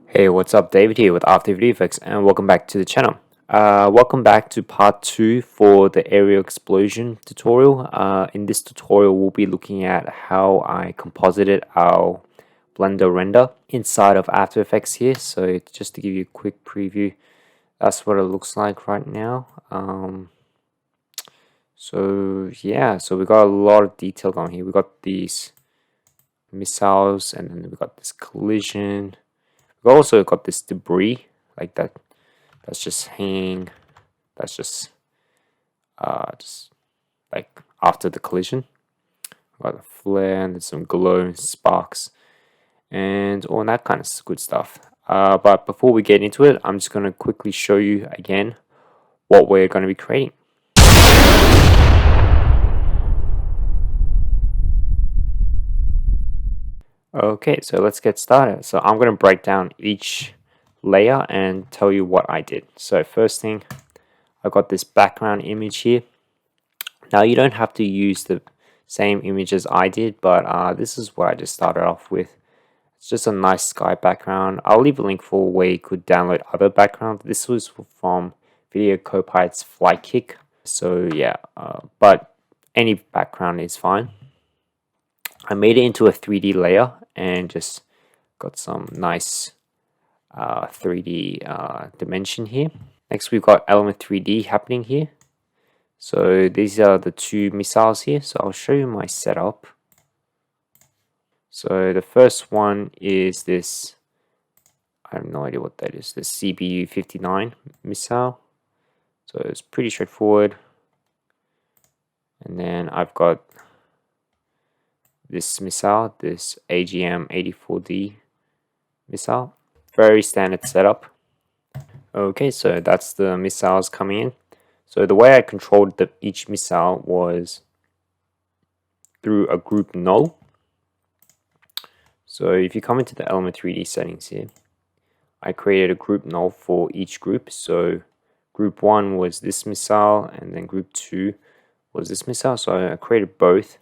Hey, what's up? David here with After VideoFX, and welcome back to the channel. Welcome back to part 2 for the aerial explosion tutorial. In this tutorial, we'll be looking at how I composited our Blender render inside of After Effects here. So just to give you a quick preview, that's what it looks like right now. So we got a lot of detail going here. We got these missiles, and then we got this collision. We've also got this debris like that. That's just hanging. That's just like after the collision. Got a flare and some glow, sparks, and all that kind of good stuff. But before we get into it, I'm just going to quickly show you again what we're going to be creating. Okay, so let's get started. So I'm going to break down each layer and tell you what I did. So first thing, I've got this background image here. Now you don't have to use the same image as I did, but this is what I just started off with. It's just a nice sky background. I'll leave a link for where you could download other backgrounds. This was from Video Copilot's Flight Kick. So yeah, but any background is fine. I made it into a 3D layer and just got some nice 3D dimension here. Next we've got element 3D happening here. So these are the two missiles here. So I'll show you my setup. So the first one is this, I have no idea what that is, the CBU-59 missile. So it's pretty straightforward. And then I've got this missile, this AGM-84D missile. Very standard setup. Okay, so that's the missiles coming in. So the way I controlled each missile was through a group null. So if you come into the element 3D settings here, I created a group null for each group. So group 1 was this missile, and then group 2 was this missile. So I created both,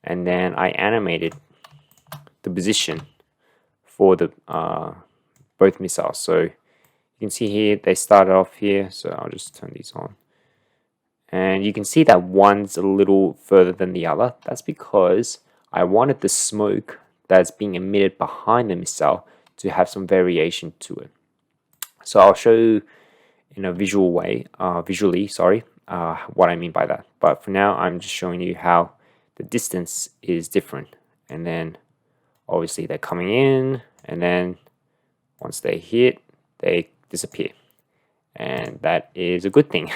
and then I animated the position for the both missiles. So you can see here they started off here. So I'll just turn these on, and you can see that one's a little further than the other. That's because I wanted the smoke that's being emitted behind the missile to have some variation to it. So I'll show you in a visual way, what I mean by that. But for now, I'm just showing you how the distance is different. And then obviously they're coming in, and then once they hit, they disappear. And that is a good thing.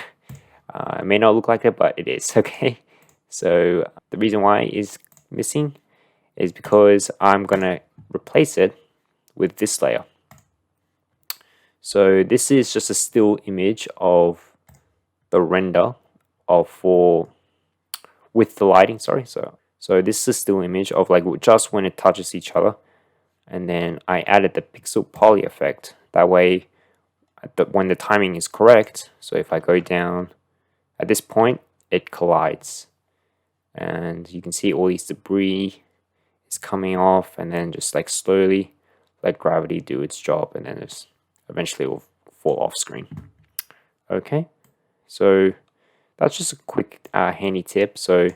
It may not look like it, but it is, okay? So the reason why it's missing is because I'm gonna replace it with this layer. So this is just a still image of the render with the lighting, sorry. So this is a still image of like just when it touches each other, and then I added the pixel poly effect. That way, when the timing is correct, so if I go down at this point, it collides, and you can see all these debris is coming off, and then just like slowly let gravity do its job, and then just eventually it will fall off screen. Okay, so that's just a quick handy tip. So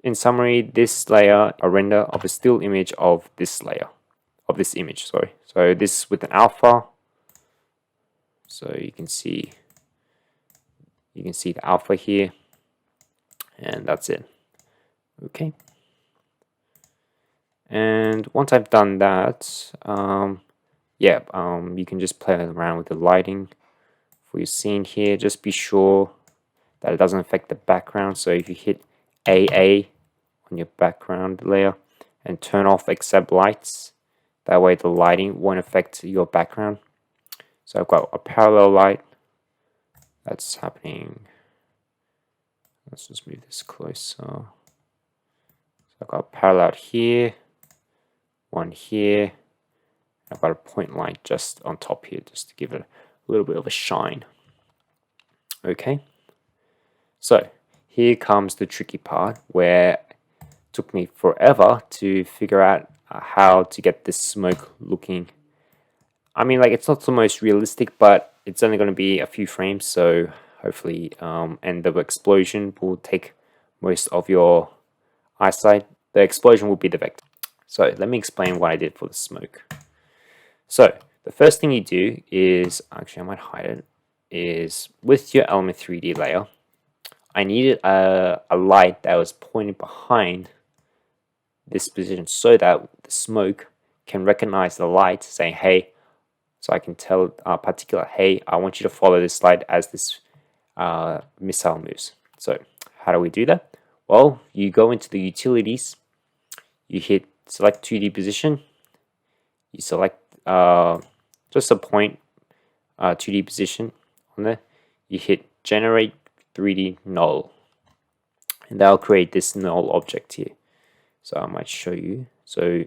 in summary, this layer, a render of a still image of this layer, of this image, sorry. So this with an alpha. So you can see the alpha here, and that's it. Okay. And once I've done that, you can just play around with the lighting for your scene here. Just be sure that it doesn't affect the background. So if you hit AA on your background layer and turn off accept lights, that way the lighting won't affect your background. So I've got a parallel light that's happening. Let's just move this closer. So I've got a parallel here, one here. I've got a point light just on top here, just to give it a little bit of a shine. Okay, so here comes the tricky part, where it took me forever to figure out how to get this smoke looking I mean, like, it's not the most realistic, but it's only going to be a few frames, so hopefully, and the explosion will take most of your eyesight. The explosion will be the vector. So let me explain what I did for the smoke. So the first thing you do is, actually I might hide it, is with your Element 3D layer, I needed a light that was pointed behind this position so that the smoke can recognize the light, saying, hey, so I can tell particular, hey, I want you to follow this light as this missile moves. So how do we do that? Well, you go into the utilities, you hit select 2D position, you select just a point 2D position on there, you hit generate 3D null, and that'll create this null object here. So I might show you. So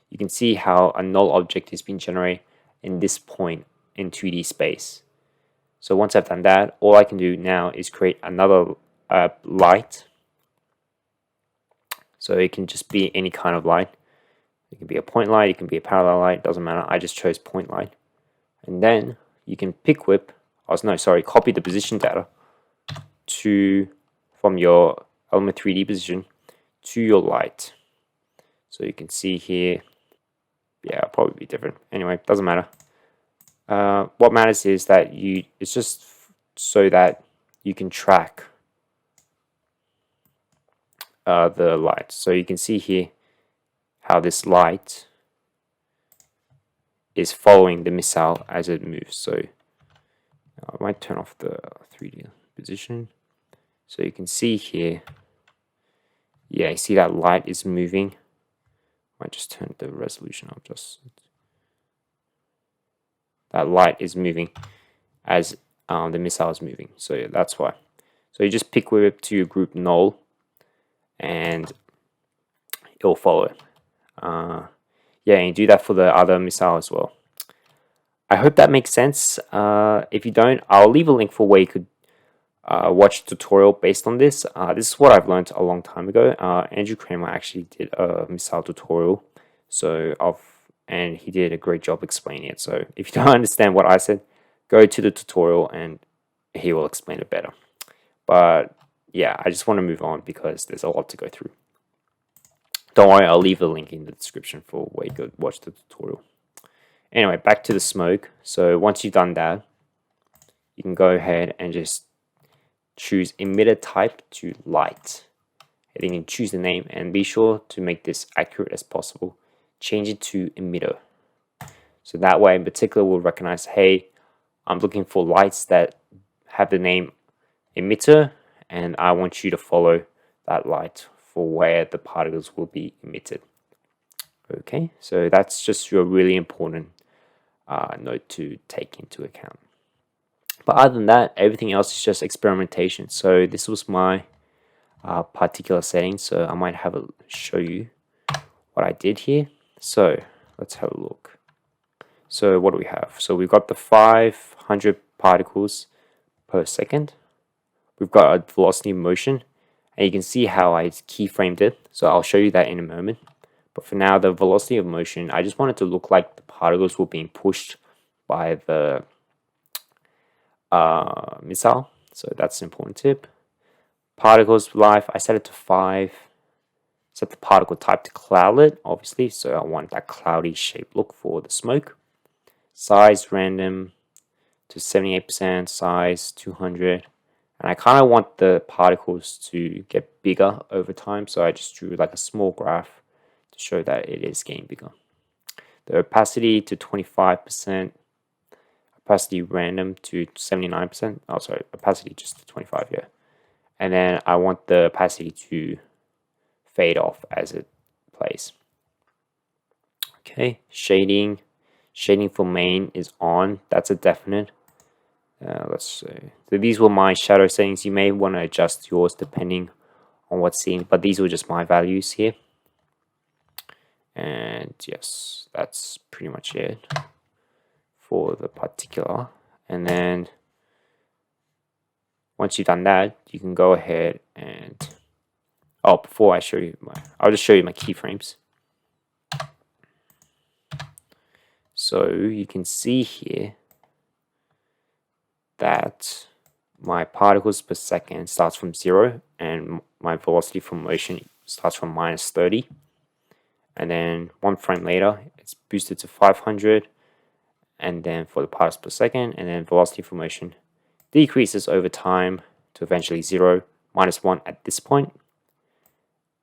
you can see how a null object has been generated in this point in 2D space. So once I've done that, all I can do now is create another light. So it can just be any kind of light. It can be a point light, it can be a parallel light, doesn't matter. I just chose point light. And then you can pick whip, copy the position data from your Element 3D position to your light. So you can see here, yeah, it'll probably be different. Anyway, doesn't matter. What matters is that it's just so that you can track the light. So you can see here how this light is following the missile as it moves. So I might turn off the 3D position. So you can see here, yeah, you see that light is moving. I might just turn the resolution up. That light is moving as the missile is moving. So yeah, that's why. So you just pick whip to your group null, and it'll follow it. Yeah, and you do that for the other missile as well. I hope that makes sense. If you don't, I'll leave a link for where you could watch a tutorial based on this. This is what I've learned a long time ago. Andrew Kramer actually did a missile tutorial, and he did a great job explaining it. So if you don't understand what I said, go to the tutorial and he will explain it better. But yeah, I just want to move on because there's a lot to go through. Don't worry, I'll leave the link in the description for where you could watch the tutorial. Anyway, back to the smoke. So once you've done that, you can go ahead and just choose emitter type to light. And then you can choose the name and be sure to make this accurate as possible. Change it to emitter. So that way in particular will recognize, hey, I'm looking for lights that have the name emitter, and I want you to follow that light for where the particles will be emitted. Okay, so that's just your really important note to take into account. But other than that, everything else is just experimentation. So this was my particular setting. So I might show you what I did here. So let's have a look. So what do we have? So we've got the 500 particles per second. We've got a velocity of motion, and you can see how I keyframed it. So I'll show you that in a moment. But for now, the velocity of motion, I just want it to look like the particles were being pushed by the missile. So that's an important tip. Particles life, I set it to 5. Set the particle type to cloudlet, obviously. So I want that cloudy shape look for the smoke. Size random to 78%, size 200. And I kind of want the particles to get bigger over time. So I just drew like a small graph to show that it is getting bigger. The opacity to 25%. Opacity random to 79%. Oh, sorry, opacity just to 25, yeah. And then I want the opacity to fade off as it plays. Okay, shading. Shading for main is on. That's a definite. Let's see. So these were my shadow settings. You may want to adjust yours depending on what's seen, but these were just my values here. And yes, that's pretty much it for the particular. And then once you've done that, you can go ahead and before I show you I'll just show you my keyframes. So you can see here that my particles per second starts from 0 and my velocity from motion starts from -30, and then 1 frame later it's boosted to 500, and then for the particles per second, and then velocity from motion decreases over time to eventually 0, -1 at this point.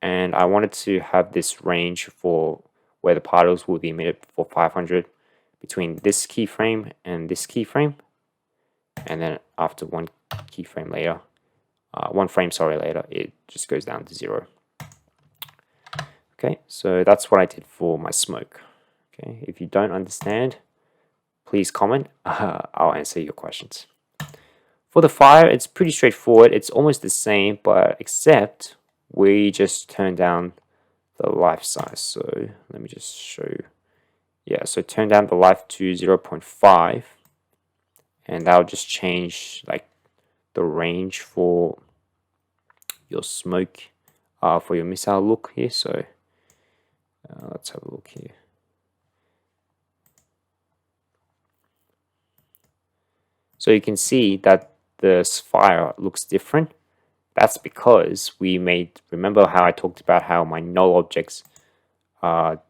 And I wanted to have this range for where the particles will be emitted for 500 between this keyframe and this keyframe, and then after one frame later, it just goes down to 0. Okay, so that's what I did for my smoke. Okay, if you don't understand, please comment. I'll answer your questions. For the fire, it's pretty straightforward. It's almost the same, but except we just turn down the life size. So let me just show you. Yeah, so turn down the life to 0.5, and that'll just change like the range for your smoke, for your missile look here. So let's have a look here. So you can see that this fire looks different. That's because remember how I talked about how my null objects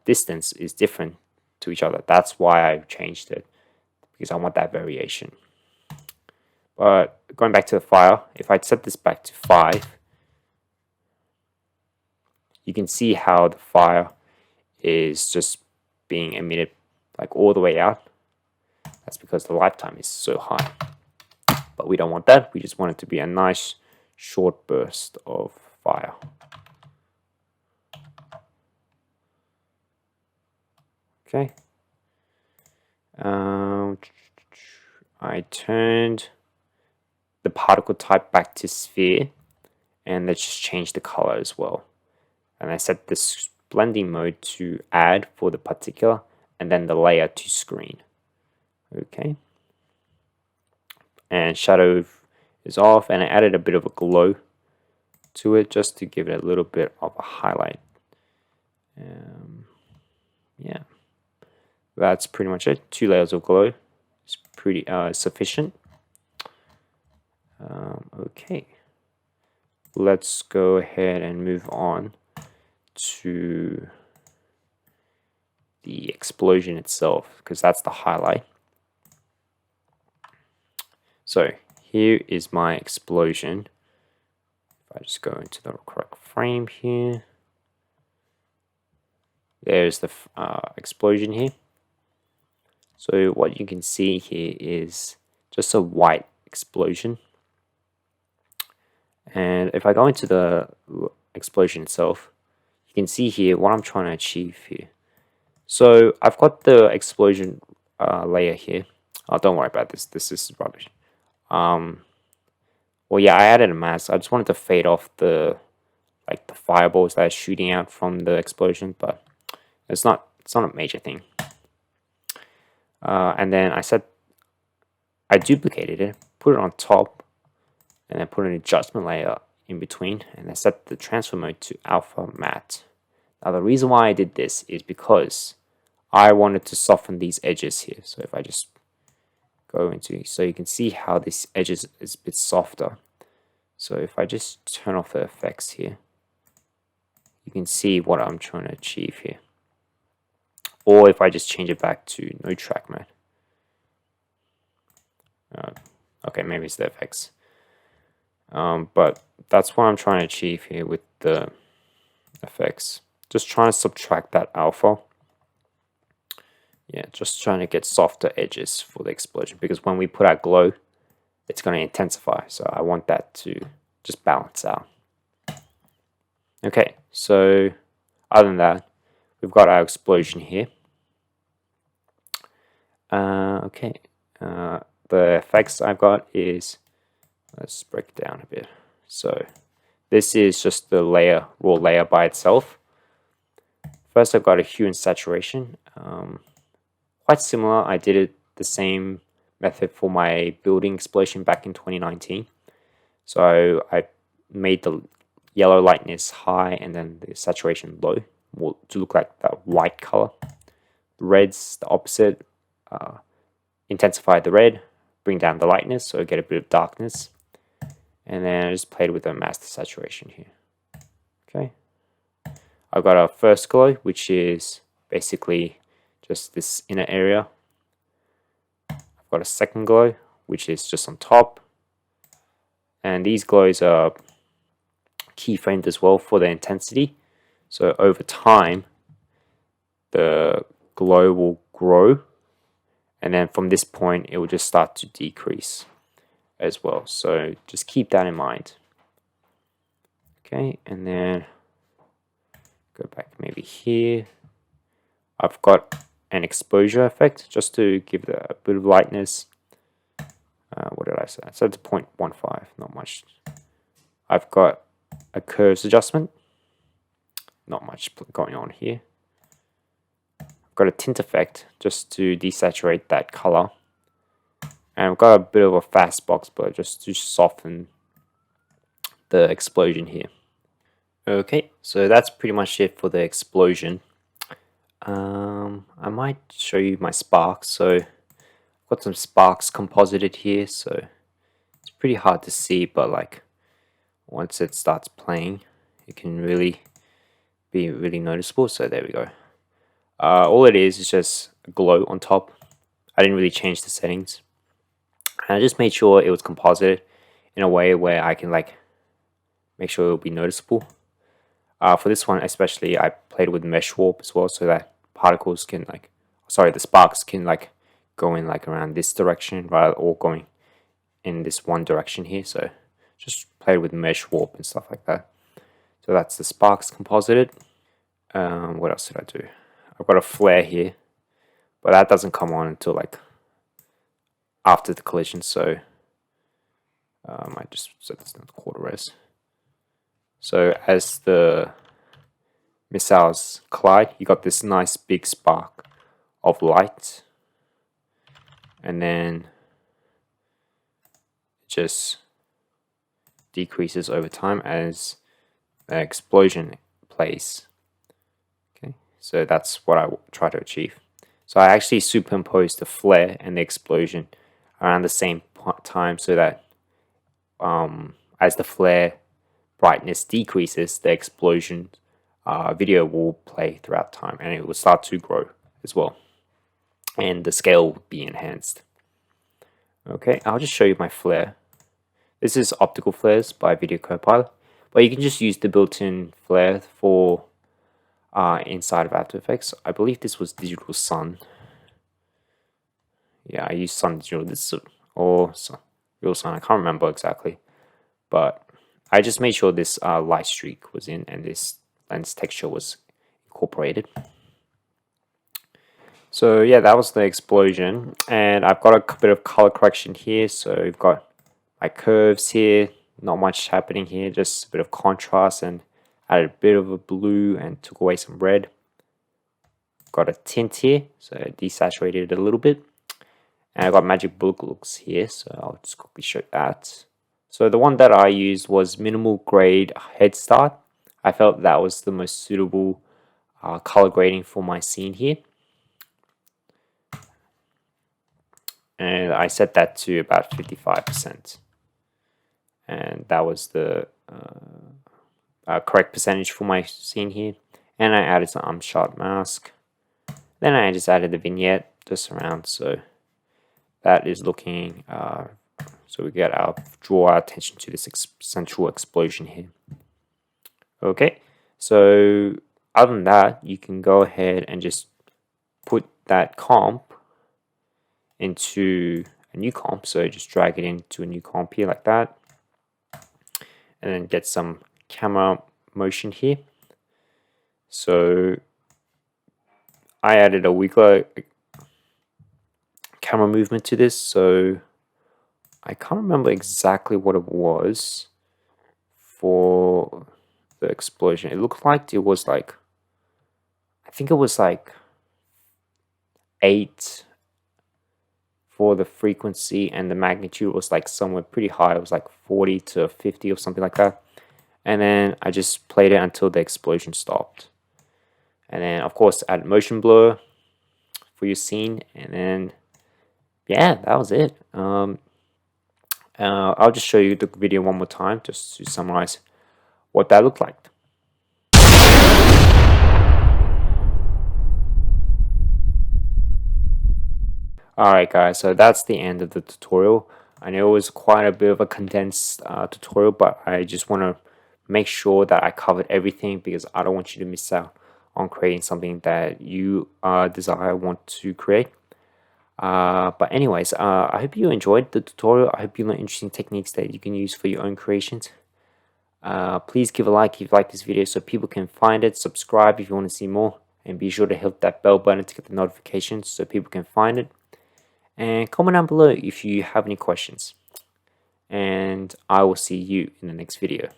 distance is different to each other. That's why I changed it, because I want that variation. But going back to the fire, if I set this back to 5, you can see how the fire is just being emitted like all the way out. That's because the lifetime is so high. But we don't want that. We just want it to be a nice short burst of fire. Okay. I turned the particle type back to sphere, and let's just change the color as well. And I set this blending mode to add for the particular, and then the layer to screen. Okay. And shadow is off, and I added a bit of a glow to it just to give it a little bit of a highlight. Yeah, that's pretty much it. 2 layers of glow is pretty sufficient. Okay, let's go ahead and move on to the explosion itself, because that's the highlight. So here is my explosion. If I just go into the correct frame here, there's the explosion here. So what you can see here is just a white explosion. And if I go into the explosion itself, you can see here what I'm trying to achieve here. So I've got the explosion layer here. Oh, don't worry about this. This is rubbish. Well, yeah, I added a mask. I just wanted to fade off the fireballs that are shooting out from the explosion, but it's not a major thing. And then I duplicated it, put it on top, and then put an adjustment layer in between, and I set the transfer mode to alpha matte. Now the reason why I did this is because I wanted to soften these edges here. So if I just go into, so you can see how this edges is a bit softer. So if I just turn off the effects here, you can see what I'm trying to achieve here. Or if I just change it back to no track mode. Okay, maybe it's the effects. But that's what I'm trying to achieve here with the effects. Just trying to subtract that alpha. Yeah, just trying to get softer edges for the explosion, because when we put out glow, it's going to intensify. So I want that to just balance out. Okay, so other than that, we've got our explosion here. Okay, the effects I've got is, let's break it down a bit. So this is just the layer, raw layer by itself. First, I've got a hue and saturation. Quite similar. I did it the same method for my building explosion back in 2019. So I made the yellow lightness high and then the saturation low, more to look like that white color. The red's the opposite. intensify the red, bring down the lightness, so get a bit of darkness. And then I just played with a master saturation here. Okay. I've got our first glow, which is basically just this inner area. I've got a second glow, which is just on top. And these glows are keyframed as well for the intensity. So over time, the glow will grow. And then from this point, it will just start to decrease as well. So just keep that in mind. Okay, and then go back maybe here. I've got an exposure effect just to give it a bit of lightness. What did I say? I said it's 0.15, not much. I've got a curves adjustment. Not much going on here. I've got a tint effect just to desaturate that color. And I've got a bit of a fast box blur just to soften the explosion here. Okay, so that's pretty much it for the explosion. I might show you my sparks. So I've got some sparks composited here, so it's pretty hard to see, but like once it starts playing, it can really be really noticeable. So there we go. All it is just a glow on top. I didn't really change the settings, and I just made sure it was composited in a way where I can like make sure it will be noticeable. For this one especially, I played with mesh warp as well, so that particles can like, sorry, the sparks can like go in like around this direction rather or going in this one direction here. So just played with mesh warp and stuff like that. So that's the sparks composited. What else did I do? I've got a flare here, but that doesn't come on until like after the collision. So I might just set this down to quarter res. So as the missiles collide, you got this nice big spark of light, and then it just decreases over time as the explosion plays. Okay, so that's what I try to achieve. So I actually superimposed the flare and the explosion around the same time, so that as the flare brightness decreases, the explosion video will play throughout time, and it will start to grow as well, and the scale will be enhanced. Okay, I'll just show you my flare. This is optical flares by Video Copilot, but you can just use the built-in flare for inside of After Effects. I believe this was Digital Sun. Yeah, I used Sun Digital, this or Sun, Real Sun. I can't remember exactly, but I just made sure this light streak was in and this lens texture was incorporated. So yeah, that was the explosion, and I've got a bit of color correction here. So we've got my curves here, not much happening here, just a bit of contrast, and added a bit of a blue and took away some red. Got a tint here, so I desaturated it a little bit, and I've got magic bullet looks here, so I'll just quickly show that. So the one that I used was minimal grade head start. I felt that was the most suitable color grading for my scene here. And I set that to about 55%. And that was the correct percentage for my scene here. And I added some shot mask. Then I just added the vignette just around, so that is looking, so we draw our attention to this central explosion here. Okay, so other than that, you can go ahead and just put that comp into a new comp. So just drag it into a new comp here like that, and then get some camera motion here. So I added a wiggler camera movement to this, so I can't remember exactly what it was for the explosion. It looked like it was like, I think it was like 8 for the frequency, and the magnitude was like somewhere pretty high. It was like 40 to 50 or something like that. And then I just played it until the explosion stopped. And then of course add motion blur for your scene, and then yeah, that was it. I'll just show you the video one more time just to summarize what that looked like. Alright guys, so that's the end of the tutorial. I know it was quite a bit of a condensed tutorial, but I just want to make sure that I covered everything because I don't want you to miss out on creating something that you desire, want to create. But anyways, I hope you enjoyed the tutorial. I hope you learned interesting techniques that you can use for your own creations. Please give a like if you like this video so people can find it. Subscribe if you want to see more. And be sure to hit that bell button to get the notifications so people can find it. And comment down below if you have any questions. And I will see you in the next video.